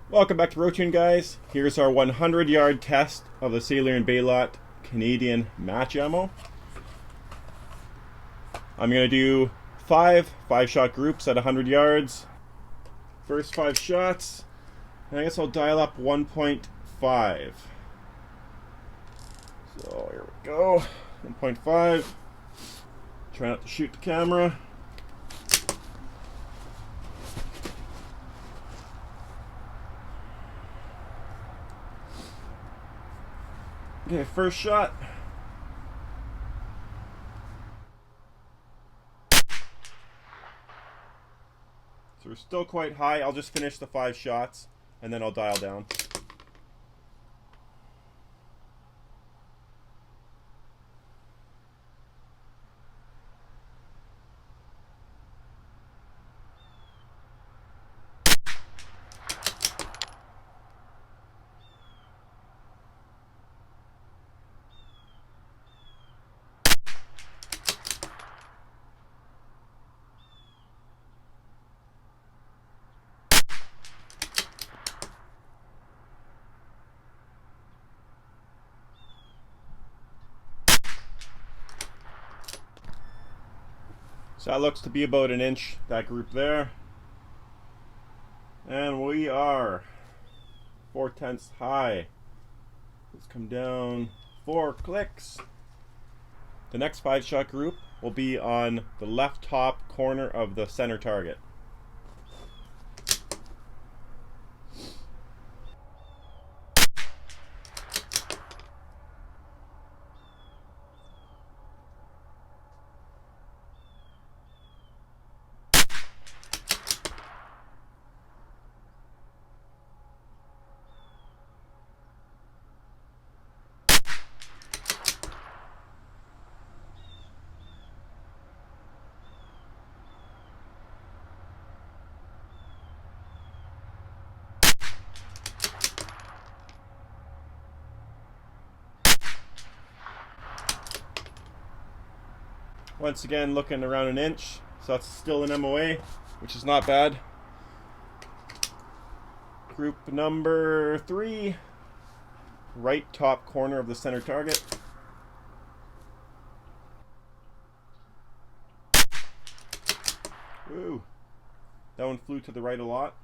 Welcome back to Brotuned, guys. Here's our 100-yard test of the Sellier Bellot Canadian Match ammo. I'm going to do five-shot groups at 100 yards. First 5 shots, and I guess I'll dial up 1.5. So here we go, 1.5. Try not to shoot the camera. Okay, first shot. So we're still quite high. I'll just finish the 5 shots and then I'll dial down. So that looks to be about an inch, that group there. And we are 4/10 high. Let's come down 4 clicks. The next 5-shot group will be on the left top corner of the center target. Once again, looking around an inch, so that's still an MOA, which is not bad. Group number 3, right top corner of the center target. Ooh, that one flew to the right a lot.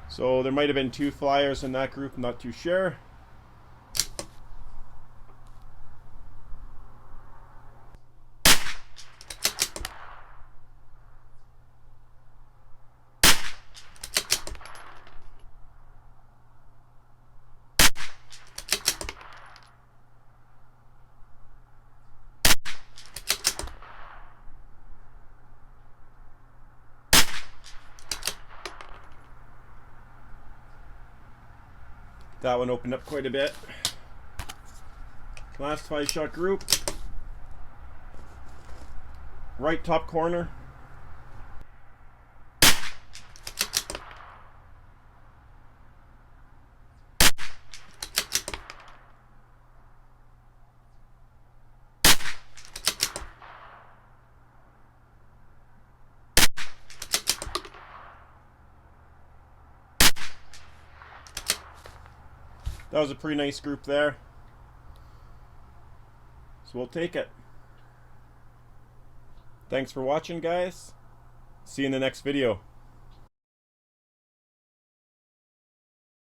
So there might have been 2 flyers in that group, I'm not too sure. That one opened up quite a bit. Last 5-shot group. Right top corner. That was a pretty nice group there. So we'll take it. Thanks for watching, guys. See you in the next video.